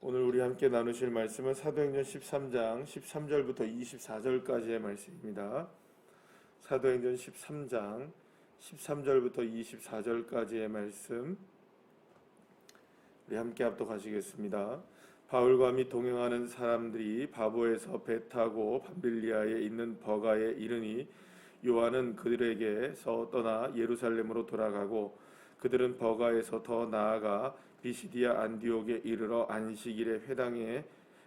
오늘 우리 함께 나누실 말씀은 사도행전 13장 13절부터 24절까지의 말씀입니다. 사도행전 13장 13절부터 24절까지의 말씀 우리 함께 합독하시겠습니다. 바울과 및 동행하는 사람들이 바보에서 배 타고 밤빌리아에 있는 버가에 이르니 요한은 그들에게서 떠나 예루살렘으로 돌아가고 그들은 버가에서 더 나아가 비시디아 안디옥에 이르러 안식일에 회당에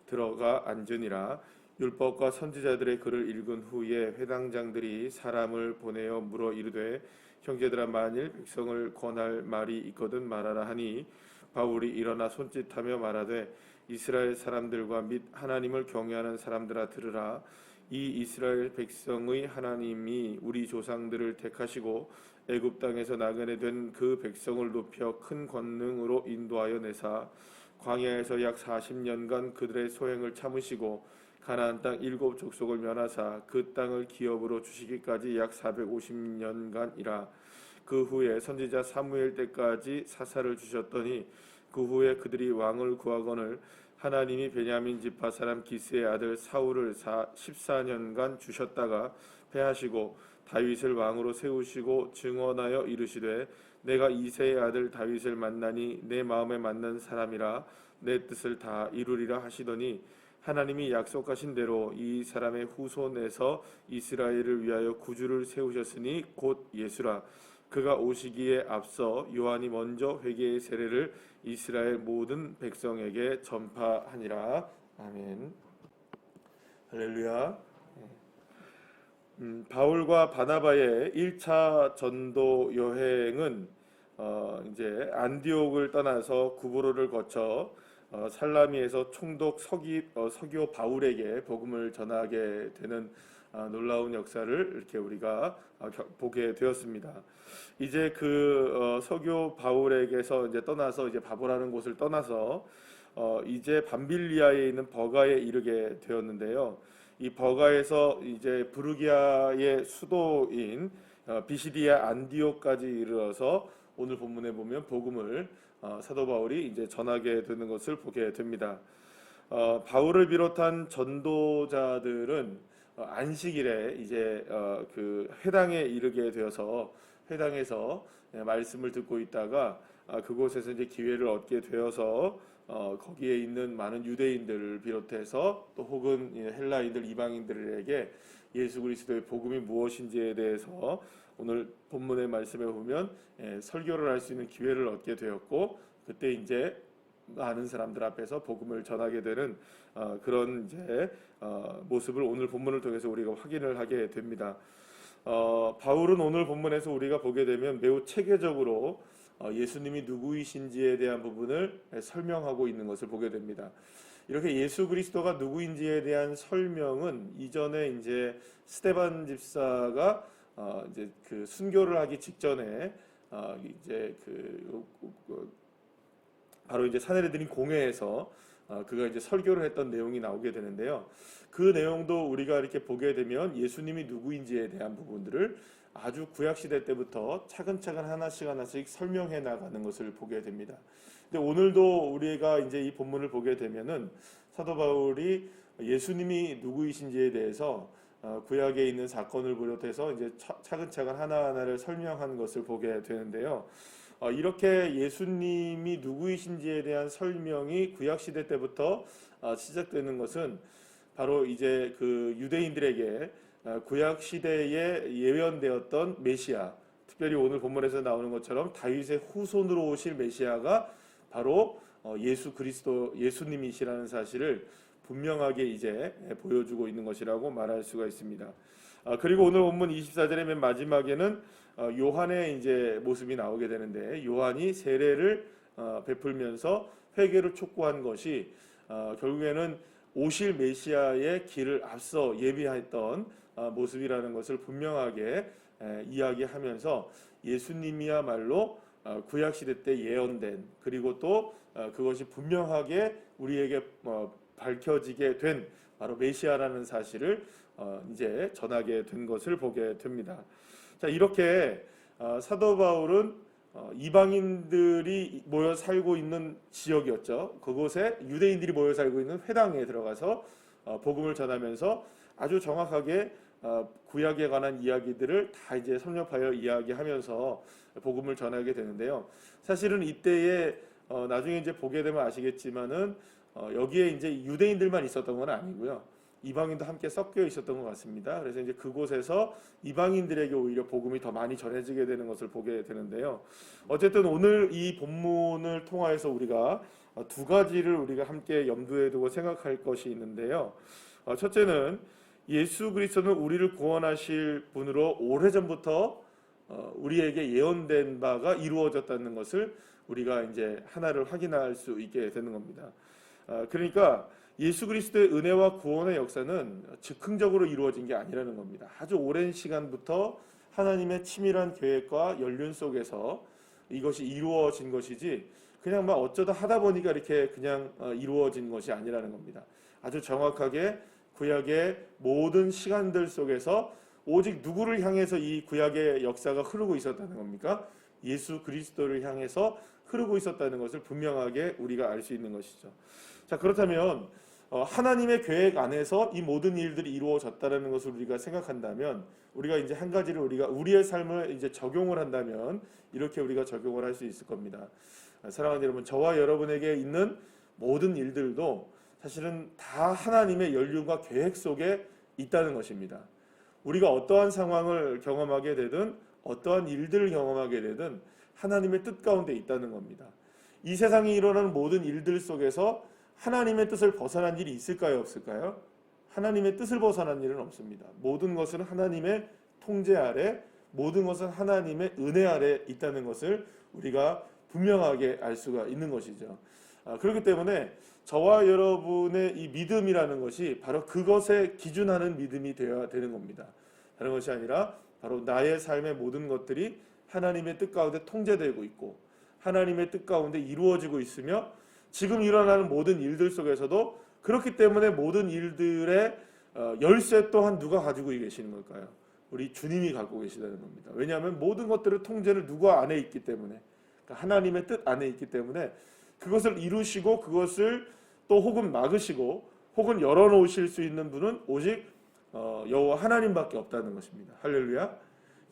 들어가 앉으니라. 율법과 선지자들의 글을 읽은 후에 회당장들이 사람을 보내어 물어 이르되 형제들아, 만일 백성을 권할 말이 있거든 말하라 하니 바울이 일어나 손짓하며 말하되 이스라엘 사람들과 및 하나님을 경외하는 사람들아, 들으라. 이 이스라엘 백성의 하나님이 우리 조상들을 택하시고 애굽 땅에서 나그네 된 그 백성을 높여 큰 권능으로 인도하여 내사 광야에서 약 40년간 그들의 소행을 참으시고 가나안 땅 7족속을 면하사 그 땅을 기업으로 주시기까지 약 450년간이라. 그 후에 선지자 사무엘 때까지 사사를 주셨더니 그 후에 그들이 왕을 구하거늘 하나님이 베냐민 지파 사람 기스의 아들 사울을 14년간 주셨다가 패하시고 다윗을 왕으로 세우시고 증언하여 이르시되 내가 이새의 아들 다윗을 만나니 내 마음에 맞는 사람이라 내 뜻을 다 이루리라 하시더니 하나님이 약속하신 대로 이 사람의 후손에서 이스라엘을 위하여 구주를 세우셨으니 곧 예수라. 그가 오시기에 앞서 요한이 먼저 회개의 세례를 이스라엘 모든 백성에게 전파하니라. 아멘. 할렐루야. 바울과 바나바의 1차 전도 여행은 이제 안디옥을 떠나서 구브로를 거쳐 살라미에서 총독 서기오 바울에게 복음을 전하게 되는 놀라운 역사를 이렇게 우리가 보게 되었습니다. 이제 그 서기오 바울에게서 이제 떠나서 이제 바보라는 곳을 떠나서 이제 밤빌리아에 있는 버가에 이르게 되었는데요. 이 버가에서 이제 부르기아의 수도인 비시디아 안디옥까지 이르러서 오늘 본문에 보면 복음을 사도 바울이 이제 전하게 되는 것을 보게 됩니다. 바울을 비롯한 전도자들은 안식일에 이제 그 회당에 이르게 되어서 회당에서 말씀을 듣고 있다가 그곳에서 이제 기회를 얻게 되어서 거기에 있는 많은 유대인들을 비롯해서 또 혹은 헬라인들, 이방인들에게 예수 그리스도의 복음이 무엇인지에 대해서 오늘 본문의 말씀에 보면 설교를 할 수 있는 기회를 얻게 되었고, 그때 이제 많은 사람들 앞에서 복음을 전하게 되는 그런 이제 모습을 오늘 본문을 통해서 우리가 확인을 하게 됩니다. 바울은 오늘 본문에서 우리가 보게 되면 매우 체계적으로 예수님이 누구이신지에 대한 부분을 설명하고 있는 것을 보게 됩니다. 이렇게 예수 그리스도가 누구인지에 대한 설명은 이전에 이제 스데반 집사가 이제 그 순교를 하기 직전에 이제 바로 이제 사내들인 공회에서 그가 이제 설교를 했던 내용이 나오게 되는데요. 그 내용도 우리가 이렇게 보게 되면 예수님이 누구인지에 대한 부분들을 아주 구약 시대 때부터 차근차근 하나씩 설명해 나가는 것을 보게 됩니다. 근데 오늘도 우리가 이제 이 본문을 보게 되면은 사도 바울이 예수님이 누구이신지에 대해서 구약에 있는 사건을 비롯해서 이제 차근차근 하나하나를 설명한 것을 보게 되는데요. 이렇게 예수님이 누구이신지에 대한 설명이 구약 시대 때부터 시작되는 것은 바로 이제 그 유대인들에게 구약 시대에 예언되었던 메시아, 특별히 오늘 본문에서 나오는 것처럼 다윗의 후손으로 오실 메시아가 바로 예수 그리스도 예수님이시라는 사실을 분명하게 이제 보여주고 있는 것이라고 말할 수가 있습니다. 그리고 오늘 본문 24절의 맨 마지막에는 요한의 이제 모습이 나오게 되는데, 요한이 세례를 베풀면서 회개를 촉구한 것이 결국에는 오실 메시아의 길을 앞서 예비했던 모습이라는 것을 분명하게 이야기하면서 예수님이야말로 구약시대 때 예언된, 그리고 또 그것이 분명하게 우리에게 밝혀지게 된 바로 메시아라는 사실을 이제 전하게 된 것을 보게 됩니다. 자, 이렇게 사도 바울은 이방인들이 모여 살고 있는 지역이었죠. 그곳에 유대인들이 모여 살고 있는 회당에 들어가서 복음을 전하면서 아주 정확하게 구약에 관한 이야기들을 다 이제 섭렵하여 이야기하면서 복음을 전하게 되는데요. 사실은 이때에 나중에 이제 보게 되면 아시겠지만은 여기에 이제 유대인들만 있었던 건 아니고요. 이방인도 함께 섞여 있었던 것 같습니다. 그래서 이제 그곳에서 이방인들에게 오히려 복음이 더 많이 전해지게 되는 것을 보게 되는데요. 어쨌든 오늘 이 본문을 통하여서 우리가 두 가지를 우리가 함께 염두에 두고 생각할 것이 있는데요. 첫째는 예수 그리스도는 우리를 구원하실 분으로 오래전부터 우리에게 예언된 바가 이루어졌다는 것을 우리가 이제 하나를 확인할 수 있게 되는 겁니다. 그러니까 예수 그리스도의 은혜와 구원의 역사는 즉흥적으로 이루어진 게 아니라는 겁니다. 아주 오랜 시간부터 하나님의 치밀한 계획과 연륜 속에서 이것이 이루어진 것이지 그냥 막 어쩌다 하다 보니까 이렇게 그냥 이루어진 것이 아니라는 겁니다. 아주 정확하게 구약의 모든 시간들 속에서 오직 누구를 향해서 이 구약의 역사가 흐르고 있었다는 겁니까? 예수 그리스도를 향해서 흐르고 있었다는 것을 분명하게 우리가 알 수 있는 것이죠. 자, 그렇다면 하나님의 계획 안에서 이 모든 일들이 이루어졌다는 것을 우리가 생각한다면 우리가 이제 한 가지를 우리가 우리의 삶을 이제 적용을 한다면 이렇게 우리가 적용을 할 수 있을 겁니다. 사랑하는 여러분, 저와 여러분에게 있는 모든 일들도 사실은 다 하나님의 연륜과 계획 속에 있다는 것입니다. 우리가 어떠한 상황을 경험하게 되든 어떠한 일들을 경험하게 되든 하나님의 뜻 가운데 있다는 겁니다. 이 세상에 일어나는 모든 일들 속에서 하나님의 뜻을 벗어난 일이 있을까요? 없을까요? 하나님의 뜻을 벗어난 일은 없습니다. 모든 것은 하나님의 통제 아래, 모든 것은 하나님의 은혜 아래 있다는 것을 우리가 분명하게 알 수가 있는 것이죠. 그렇기 때문에 저와 여러분의 이 믿음이라는 것이 바로 그것에 기준하는 믿음이 되어야 되는 겁니다. 다른 것이 아니라 바로 나의 삶의 모든 것들이 하나님의 뜻 가운데 통제되고 있고 하나님의 뜻 가운데 이루어지고 있으며 지금 일어나는 모든 일들 속에서도 그렇기 때문에 모든 일들의 열쇠 또한 누가 가지고 계시는 걸까요? 우리 주님이 갖고 계시다는 겁니다. 왜냐하면 모든 것들의 통제를 누구 안에 있기 때문에, 그러니까 하나님의 뜻 안에 있기 때문에 그것을 이루시고 그것을 또 혹은 막으시고 혹은 열어놓으실 수 있는 분은 오직 여호와 하나님밖에 없다는 것입니다. 할렐루야.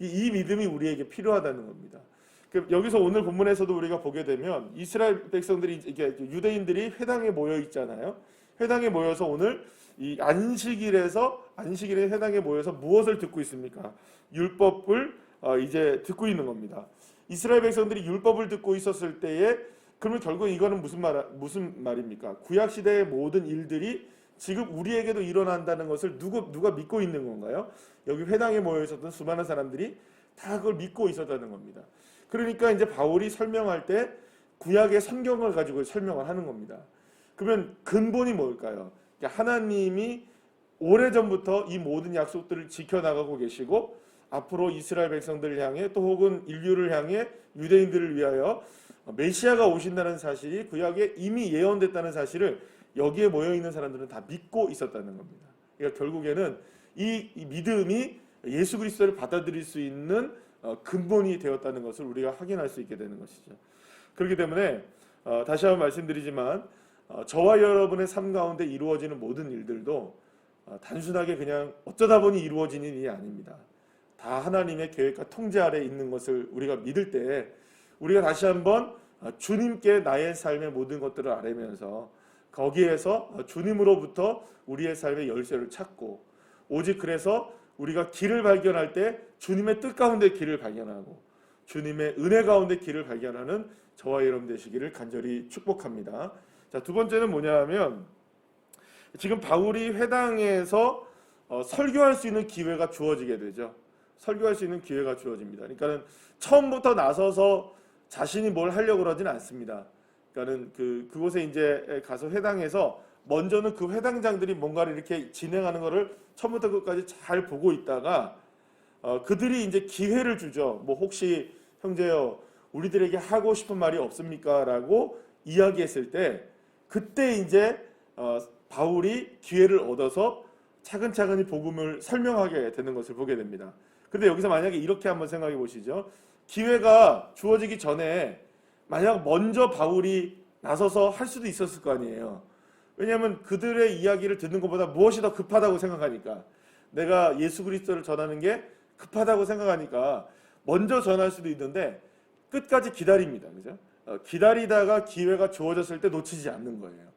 이 믿음이 우리에게 필요하다는 겁니다. 여기서 오늘 본문에서도 우리가 보게 되면 이스라엘 백성들이 이게 유대인들이 회당에 모여 있잖아요. 회당에 모여서 오늘 이 안식일에 회당에 모여서 무엇을 듣고 있습니까? 율법을 이제 듣고 있는 겁니다. 이스라엘 백성들이 율법을 듣고 있었을 때에 그러면 결국 이거는 무슨 말입니까? 구약 시대의 모든 일들이 지금 우리에게도 일어난다는 것을 누가 믿고 있는 건가요? 여기 회당에 모여 있었던 수많은 사람들이 다 그걸 믿고 있었다는 겁니다. 그러니까 이제 바울이 설명할 때 구약의 성경을 가지고 설명을 하는 겁니다. 그러면 근본이 뭘까요? 하나님이 오래전부터 이 모든 약속들을 지켜나가고 계시고 앞으로 이스라엘 백성들을 향해 또 혹은 인류를 향해 유대인들을 위하여 메시아가 오신다는 사실이 구약에 이미 예언됐다는 사실을 여기에 모여있는 사람들은 다 믿고 있었다는 겁니다. 그러니까 결국에는 이 믿음이 예수 그리스도를 받아들일 수 있는 근본이 되었다는 것을 우리가 확인할 수 있게 되는 것이죠. 그렇기 때문에 다시 한번 말씀드리지만 저와 여러분의 삶 가운데 이루어지는 모든 일들도 단순하게 그냥 어쩌다 보니 이루어지는 일이 아닙니다. 다 하나님의 계획과 통제 아래 있는 것을 우리가 믿을 때 우리가 다시 한번 주님께 나의 삶의 모든 것들을 아뢰면서 거기에서 주님으로부터 우리의 삶의 열쇠를 찾고 오직 그래서 우리가 길을 발견할 때 주님의 뜻 가운데 길을 발견하고 주님의 은혜 가운데 길을 발견하는 저와 여러분 되시기를 간절히 축복합니다. 자, 두 번째는 뭐냐 하면 지금 바울이 회당에서 설교할 수 있는 기회가 주어지게 되죠. 설교할 수 있는 기회가 주어집니다. 그러니까는 처음부터 나서서 자신이 뭘 하려고 그러진 않습니다. 그러니까는 그곳에 이제 가서 회당에서 먼저는 그 회당장들이 뭔가를 이렇게 진행하는 것을 처음부터 끝까지 잘 보고 있다가 그들이 이제 기회를 주죠. 뭐 혹시 형제요 우리들에게 하고 싶은 말이 없습니까? 라고 이야기했을 때 그때 이제 바울이 기회를 얻어서 차근차근히 복음을 설명하게 되는 것을 보게 됩니다. 그런데 여기서 만약에 이렇게 한번 생각해 보시죠. 기회가 주어지기 전에 만약 먼저 바울이 나서서 할 수도 있었을 거 아니에요. 왜냐하면 그들의 이야기를 듣는 것보다 무엇이 더 급하다고 생각하니까, 내가 예수 그리스도를 전하는 게 급하다고 생각하니까 먼저 전할 수도 있는데 끝까지 기다립니다. 그죠? 기다리다가 기회가 주어졌을 때 놓치지 않는 거예요.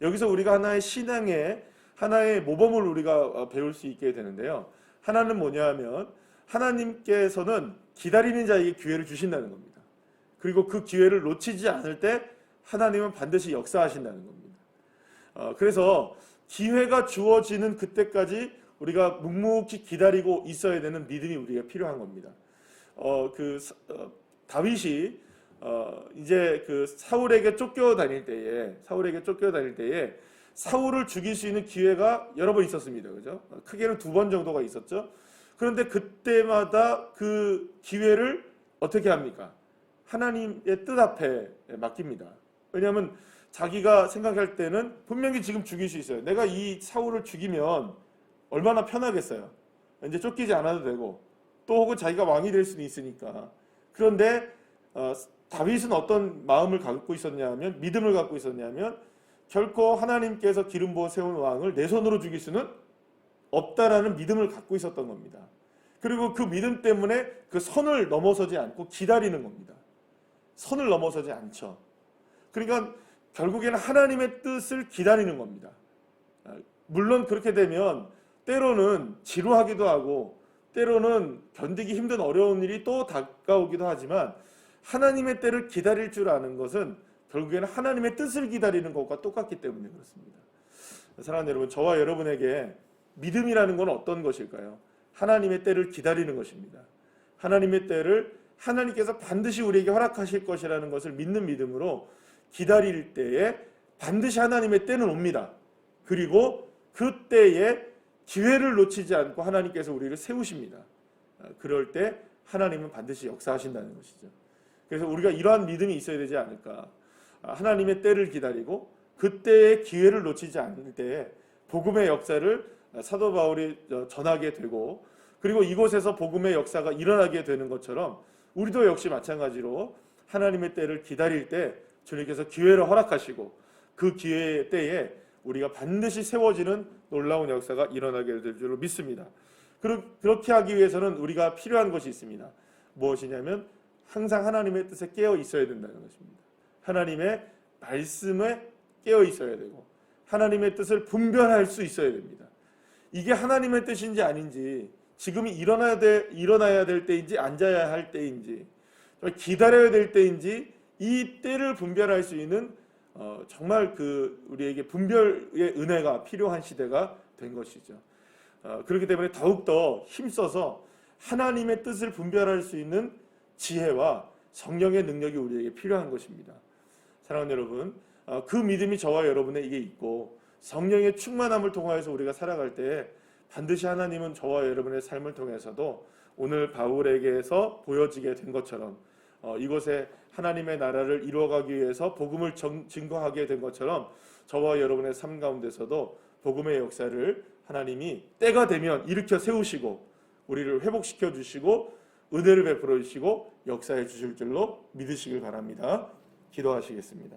여기서 우리가 하나의 신앙의 하나의 모범을 우리가 배울 수 있게 되는데요. 하나는 뭐냐 하면 하나님께서는 기다리는 자에게 기회를 주신다는 겁니다. 그리고 그 기회를 놓치지 않을 때 하나님은 반드시 역사하신다는 겁니다. 그래서 기회가 주어지는 그때까지 우리가 묵묵히 기다리고 있어야 되는 믿음이 우리가 필요한 겁니다. 다윗이 이제 그 사울에게 쫓겨다닐 때에 사울을 죽일 수 있는 기회가 여러 번 있었습니다. 그죠? 크게는 2번 정도가 있었죠. 그런데 그때마다 그 기회를 어떻게 합니까? 하나님의 뜻 앞에 맡깁니다. 왜냐하면 자기가 생각할 때는 분명히 지금 죽일 수 있어요. 내가 이 사울을 죽이면 얼마나 편하겠어요. 이제 쫓기지 않아도 되고 또 혹은 자기가 왕이 될 수도 있으니까. 그런데 다윗은 어떤 마음을 갖고 있었냐면, 믿음을 갖고 있었냐면, 결코 하나님께서 기름 부어 세운 왕을 내 손으로 죽일 수는 없다라는 믿음을 갖고 있었던 겁니다. 그리고 그 믿음 때문에 그 선을 넘어서지 않고 기다리는 겁니다. 선을 넘어서지 않죠. 그러니까 결국에는 하나님의 뜻을 기다리는 겁니다. 물론 그렇게 되면 때로는 지루하기도 하고 때로는 견디기 힘든 어려운 일이 또 다가오기도 하지만, 하나님의 때를 기다릴 줄 아는 것은 결국에는 하나님의 뜻을 기다리는 것과 똑같기 때문에 그렇습니다. 사랑하는 여러분, 저와 여러분에게 믿음이라는 건 어떤 것일까요? 하나님의 때를 기다리는 것입니다. 하나님의 때를 하나님께서 반드시 우리에게 허락하실 것이라는 것을 믿는 믿음으로 기다릴 때에 반드시 하나님의 때는 옵니다. 그리고 그 때에 기회를 놓치지 않고 하나님께서 우리를 세우십니다. 그럴 때 하나님은 반드시 역사하신다는 것이죠. 그래서 우리가 이러한 믿음이 있어야 되지 않을까. 하나님의 때를 기다리고 그때의 기회를 놓치지 않을 때에 복음의 역사를 사도 바울이 전하게 되고, 그리고 이곳에서 복음의 역사가 일어나게 되는 것처럼 우리도 역시 마찬가지로 하나님의 때를 기다릴 때 주님께서 기회를 허락하시고 그 기회의 때에 우리가 반드시 세워지는 놀라운 역사가 일어나게 될 줄로 믿습니다. 그렇게 하기 위해서는 우리가 필요한 것이 있습니다. 무엇이냐면 항상 하나님의 뜻에 깨어 있어야 된다는 것입니다. 하나님의 말씀에 깨어 있어야 되고 하나님의 뜻을 분별할 수 있어야 됩니다. 이게 하나님의 뜻인지 아닌지, 지금이 일어나야 될 때인지 앉아야 할 때인지 기다려야 될 때인지, 이 때를 분별할 수 있는 정말 우리에게 분별의 은혜가 필요한 시대가 된 것이죠. 그렇기 때문에 더욱더 힘써서 하나님의 뜻을 분별할 수 있는 지혜와 성령의 능력이 우리에게 필요한 것입니다. 사랑하는 여러분, 그 믿음이 저와 여러분에게 있고 성령의 충만함을 통하여서 우리가 살아갈 때 반드시 하나님은 저와 여러분의 삶을 통해서도 오늘 바울에게서 보여지게 된 것처럼 이곳에 하나님의 나라를 이루어가기 위해서 복음을 증거하게 된 것처럼 저와 여러분의 삶 가운데서도 복음의 역사를 하나님이 때가 되면 일으켜 세우시고 우리를 회복시켜 주시고 은혜를 베풀어 주시고 역사해 주실 줄로 믿으시길 바랍니다. 기도하시겠습니다.